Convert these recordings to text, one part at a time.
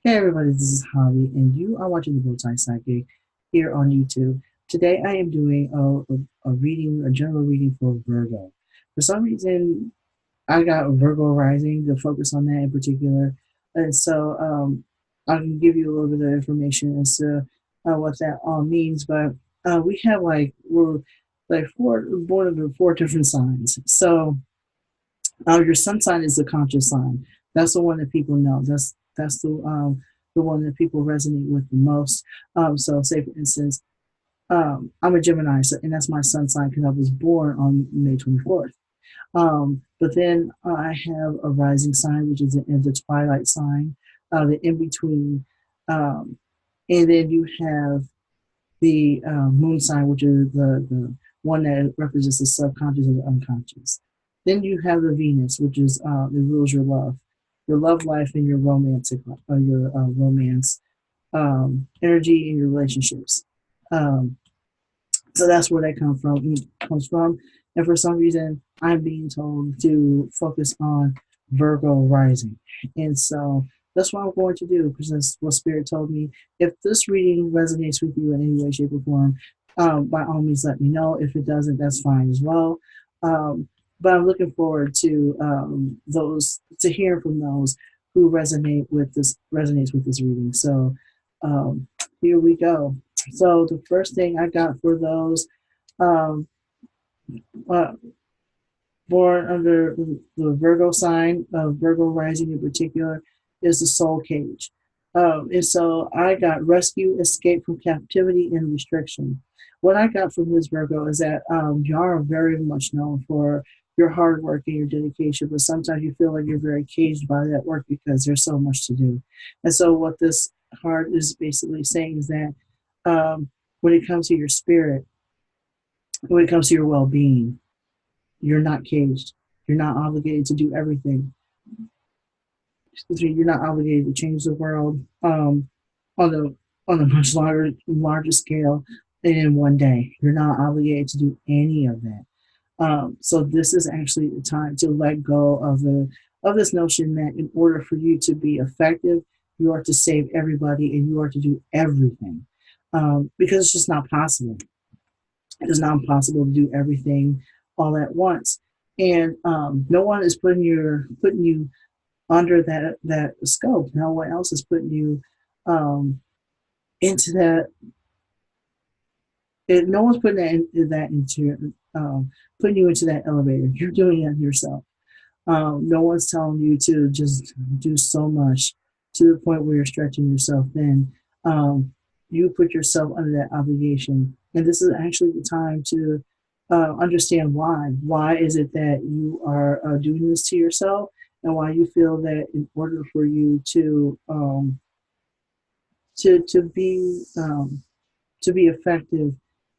Hey everybody, this is Javi, and you are watching the Bowtie Psychic here on YouTube. Today I am doing a reading, a general reading for Virgo. For some reason, I got Virgo rising to focus on that in particular, and so I can give you a little bit of information as to what that all means. But we're like four born under four different signs. So your sun sign is the conscious sign. That's the one that people know. That's the one that people resonate with the most. So, say for instance, I'm a Gemini, so, and that's my sun sign because I was born on May 24th. But then I have a rising sign, which is the twilight sign, the in between, um, and then you have the moon sign, which is the one that represents the subconscious or the unconscious. Then you have the Venus, which is it rules your love life, and your romantic, your romance energy in your relationships. Um, so that's where that comes from. And for some reason, I'm being told to focus on Virgo rising, and so that's what I'm going to do because that's what Spirit told me. If this reading resonates with you in any way, shape, or form, by all means, let me know. If it doesn't, that's fine as well. Um, but I'm looking forward to those to hear from those who resonates with this reading. So um, here we go. So the first thing I got for those um, uh, born under the Virgo sign, Virgo rising in particular, is the soul cage. And so I got rescue, escape from captivity, and restriction. What I got from this Virgo is that you are very much known for your hard work and your dedication, but sometimes you feel like you're very caged by that work because there's so much to do. And so, what this card is basically saying is that um, when it comes to your spirit, when it comes to your well being, you're not caged. You're not obligated to do everything. You're not obligated to change the world on the on a much larger scale in one day. You're not obligated to do any of that. So this is actually the time to let go of this notion that in order for you to be effective, you are to save everybody and you are to do everything because it's just not possible. It is not possible to do everything all at once, and no one is putting you under that scope. No one else is putting you um, into that. No one's putting that into putting you into that elevator. You're doing it yourself. No one's telling you to just do so much to the point where you're stretching yourself thin. You put yourself under that obligation. And this is actually the time to understand why. Why is it that you are doing this to yourself? And why you feel that in order for you to be effective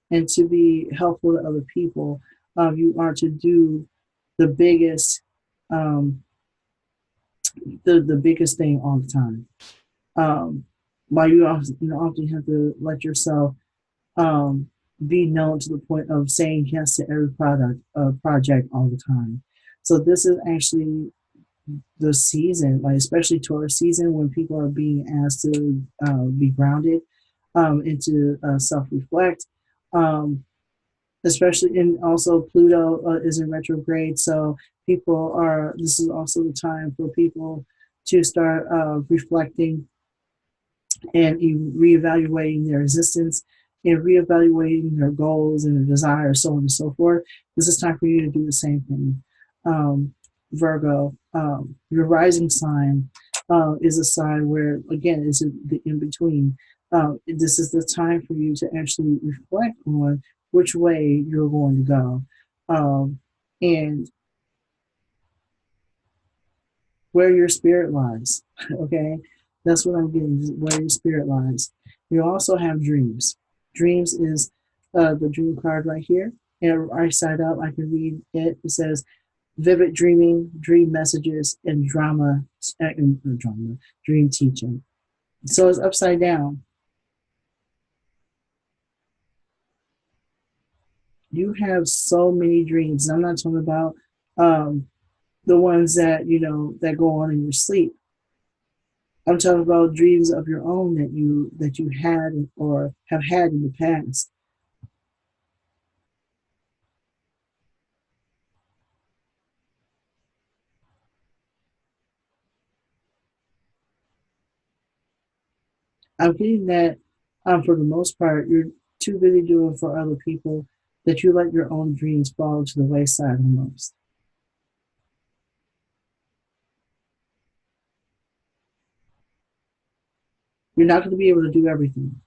and to be helpful to other people, you are to do the biggest um, the biggest thing all the time. Um, while often have to let yourself um, be known to the point of saying yes to every project all the time. So this is actually the season, like especially Taurus season, when people are being asked to be grounded and to self-reflect. Um, Especially, and also Pluto is in retrograde, so people are. This is also the time for people to start reflecting and reevaluating their existence and reevaluating their goals and their desires, so on and so forth. This is time for you to do the same thing. Virgo, your rising sign is a sign where, again, is the in between. This is the time for you to actually reflect on which way you're going to go and where your spirit lies. Okay, that's what I'm getting. Where your spirit lies. You also have dreams. Dreams is the dream card right here. And right side up, I can read it. It says vivid dreaming, dream messages, and drama, dream teaching. So it's upside down. You have so many dreams. I'm not talking about um, the ones that that go on in your sleep. I'm talking about dreams of your own that you had or have had in the past. I'm getting that for the most part, you're too busy doing for other people that you let your own dreams fall to the wayside almost. You're not going to be able to do everything.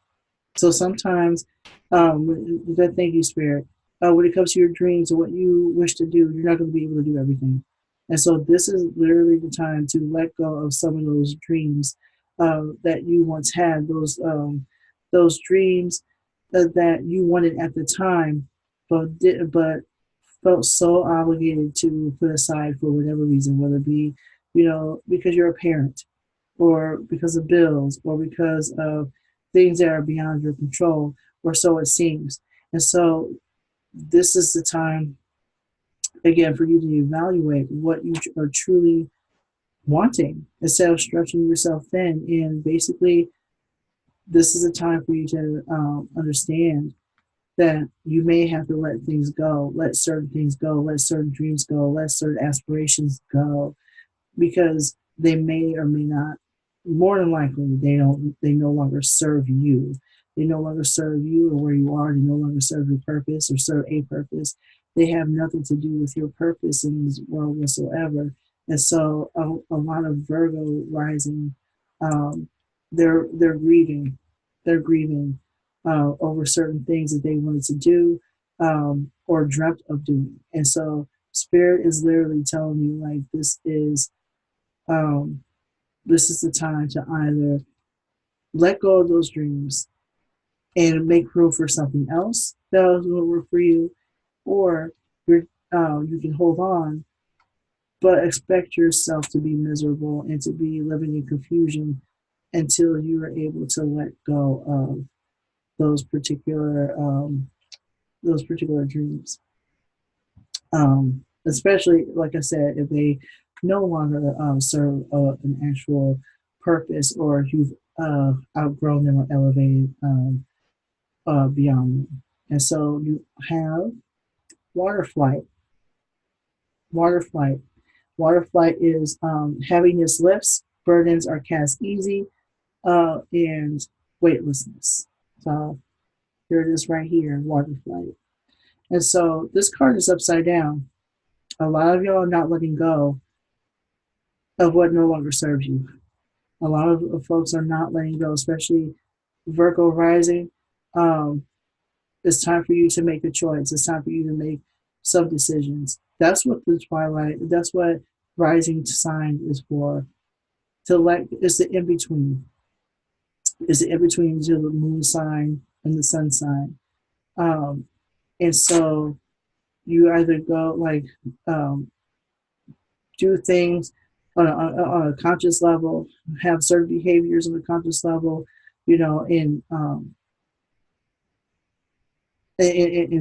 So sometimes, thank you, Spirit. When it comes to your dreams and what you wish to do, you're not going to be able to do everything. And so this is literally the time to let go of some of those dreams that you once had. Those dreams that you wanted at the time, but felt so obligated to put aside for whatever reason, whether it be, because you're a parent, or because of bills, or because of things that are beyond your control, or so it seems. And so this is the time again for you to evaluate what you are truly wanting instead of stretching yourself thin. And basically, this is a time for you to understand that you may have to let things go, let certain things go, let certain dreams go, let certain aspirations go, because they may or may not, more than likely they no longer serve you. They no longer serve you or where you are. They no longer serve your purpose or serve a purpose. They have nothing to do with your purpose in this world whatsoever. And so a lot of Virgo rising, um, they're grieving. They're grieving over certain things that they wanted to do, or dreamt of doing. And so spirit is literally telling you like um, this is the time to either let go of those dreams and make room for something else that will work for you, or you're you can hold on, but expect yourself to be miserable and to be living in confusion until you are able to let go of those particular um, those particular dreams. Especially, like I said, if they no longer serve an actual purpose, or if you've outgrown them or elevated beyond them. And so you have water flight. Water flight. Water flight is heaviness lifts, burdens are cast easy, and weightlessness. So here it is right here, water flight. And so this card is upside down. A lot of y'all are not letting go of what no longer serves you. A lot of folks are not letting go, especially Virgo rising. Um, it's time for you to make a choice. It's time for you to make some decisions. That's what the twilight, that's what rising sign is for. To let, it's the in between. It's the in between to the moon sign and the sun sign. Um, and so you either go like, do things on a conscious level, have certain behaviors on a conscious level, you know, and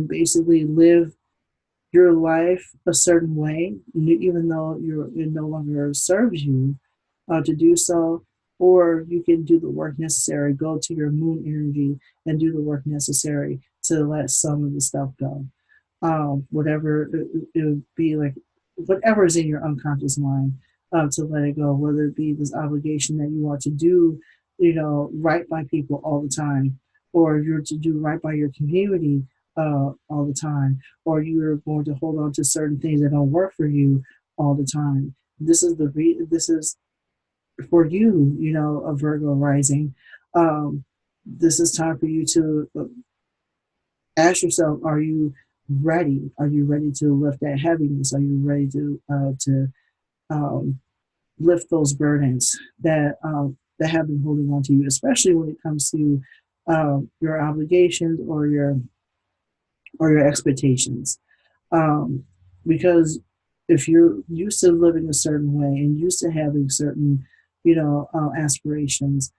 basically live your life a certain way, even though it no longer serves you to do so. Or you can do the work necessary, go to your moon energy and do the work necessary to let some of the stuff go. Whatever it would be, like whatever is in your unconscious mind, to let it go, whether it be this obligation that you want to do, right by people all the time, or you're to do right by your community all the time, or you're going to hold on to certain things that don't work for you all the time. This is for you, a Virgo rising. Um, this is time for you to ask yourself, are you ready? Are you ready to lift that heaviness? Are you ready to um, lift those burdens that have been holding on to you, especially when it comes to your obligations or your expectations? Um, because if you're used to living a certain way and used to having certain, aspirations,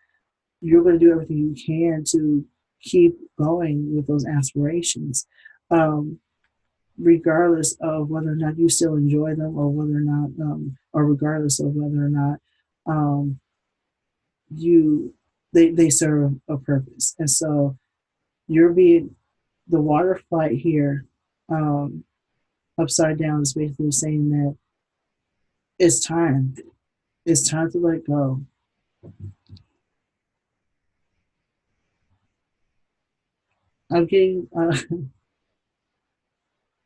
you're going to do everything you can to keep going with those aspirations, um, regardless of whether or not you still enjoy them, or whether or not, or regardless of whether or not, um, you they serve a purpose. And so you're being the water flight here, um, upside down is basically saying that it's time. It's time to let go. I'm getting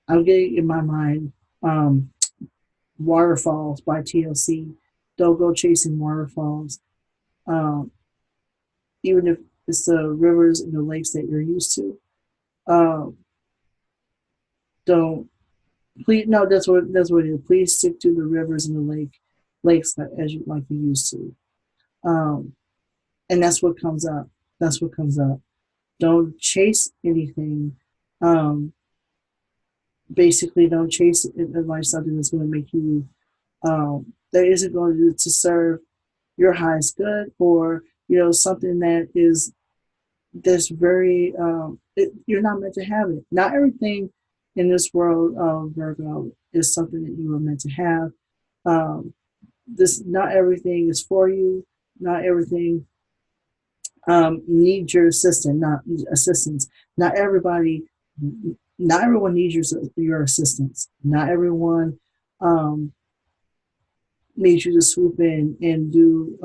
I'm getting in my mind um, Waterfalls by TLC. Don't go chasing waterfalls. Um, even if it's the rivers and the lakes that you're used to. Um, don't please no, that's what it is. Please stick to the rivers and the lakes as you like you used to. Um, and that's what comes up. That's what comes up. Don't chase anything. Um, basically, don't chase a lifestyle that's going to make you that isn't going to serve your highest good, or something that is that's very you're not meant to have it. Not everything in this world of Virgo is something that you are meant to have. Um, this not everything is for you. Not everything needs your assistance. Not everybody, not everyone needs your assistance. Not everyone um, needs you to swoop in and do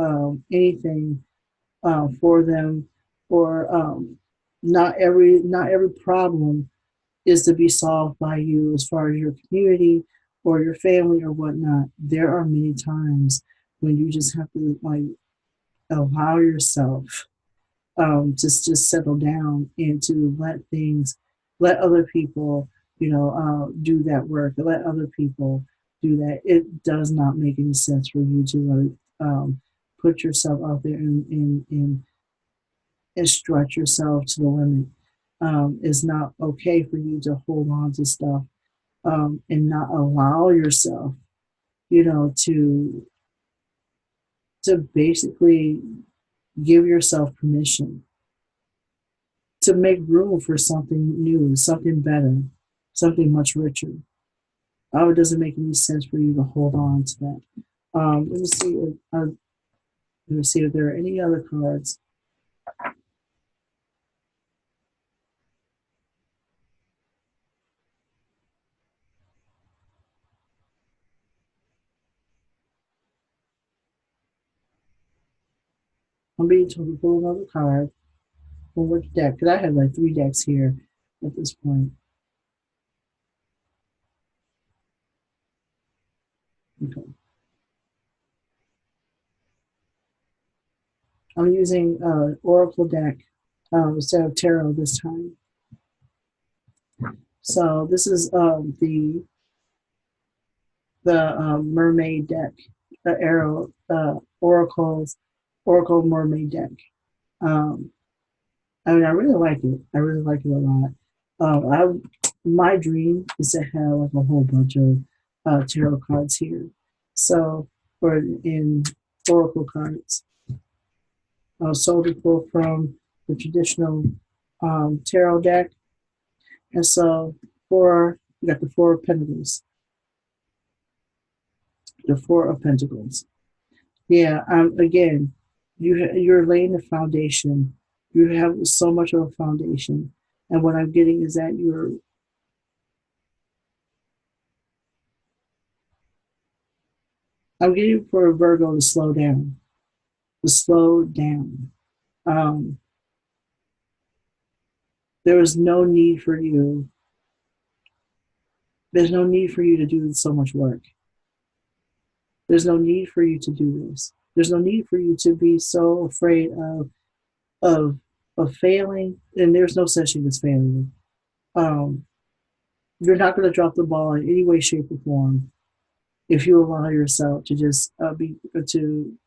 anything for them, or not every problem is to be solved by you as far as your community or your family or whatnot. There are many times when you just have to like allow yourself just settle down and to let other people, do that work, let other people do that. It does not make any sense for you to put yourself out there and stretch yourself to the limit. It's not okay for you to hold on to stuff and not allow yourself, to basically give yourself permission to make room for something new, something better, something much richer. It doesn't make any sense for you to hold on to that. Let me see. Let me see if there are any other cards. I'm being told to pull another card from which deck? Because I have like three decks here at this point. Okay. I'm using Oracle deck instead of Tarot this time. So this is the Mermaid deck, the Arrow Oracle Mermaid deck. Um, I mean, I really like it. I really like it a lot. My dream is to have like a whole bunch of tarot cards here. So, or in Oracle cards, so to pull from the traditional tarot deck. And so, you got the Four of Pentacles, the Four of Pentacles. Yeah. Again, you're laying the foundation. You have so much of a foundation, and what I'm getting is that I'm getting for a Virgo to slow down, to slow down. Um, there is no need for you. There's no need for you to do so much work. There's no need for you to do this. There's no need for you to be so afraid of of failing. And there's no such thing as failure. Um, you're not going to drop the ball in any way, shape, or form if you allow yourself to just be to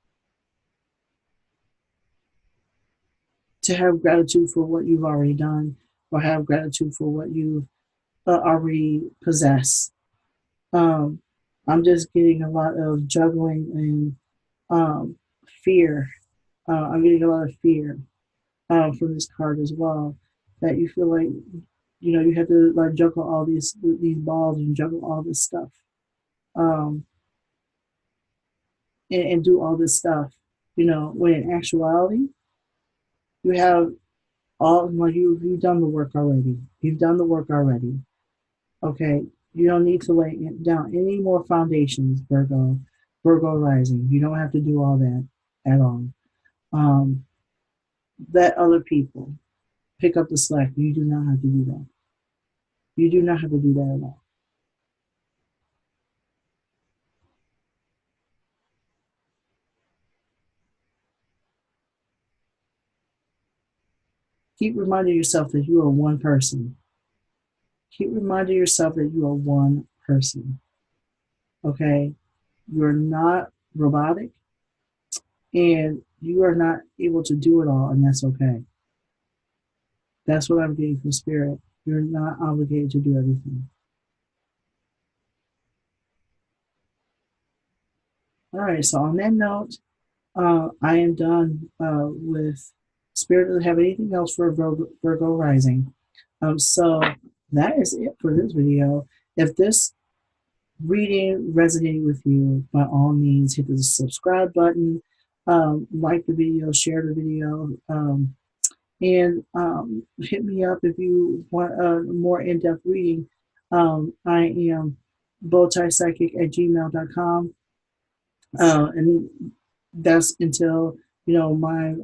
have gratitude for what you've already done, or have gratitude for what you've already possess. Um, I'm just getting a lot of juggling and fear. I'm getting a lot of fear from this card as well. That you feel like you have to like juggle all these balls and juggle all this stuff, um, and do all this stuff. When in actuality, you have all, well, you've done the work already. You've done the work already. Okay. You don't need to lay down any more foundations, Virgo rising. You don't have to do all that at all. Um, let other people pick up the slack. You do not have to do that. You do not have to do that at all. Keep reminding yourself that you are one person. Keep reminding yourself that you are one person. Okay. You're not robotic and you are not able to do it all, and that's okay. That's what I'm getting from spirit. You're not obligated to do everything. All right. So on that note, I am done with spirit. Doesn't have anything else for Virgo rising. So that is it for this video. If this reading resonated with you, by all means, hit the subscribe button, like the video, share the video, and hit me up if you want a more in-depth reading. I am bowtiepsychic@gmail.com, and that's until my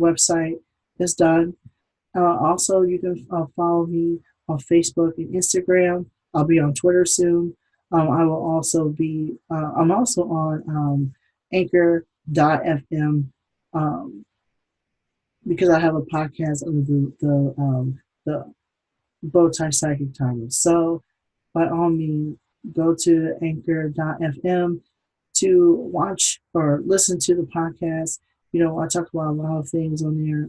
website is done. Also, you can follow me on Facebook and Instagram. I'll be on Twitter soon. I will also be. I'm also on Anchor.fm, um, because I have a podcast under the Bowtie Psychic title. So, by all means, go to Anchor.fm to watch or listen to the podcast. I talk about a lot of things on there.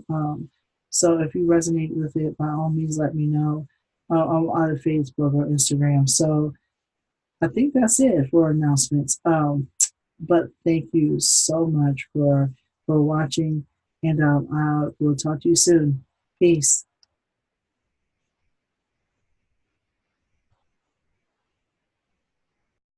So if you resonate with it, by all means, let me know on either Facebook or Instagram. So I think that's it for announcements. But thank you so much for watching, and I will talk to you soon. Peace.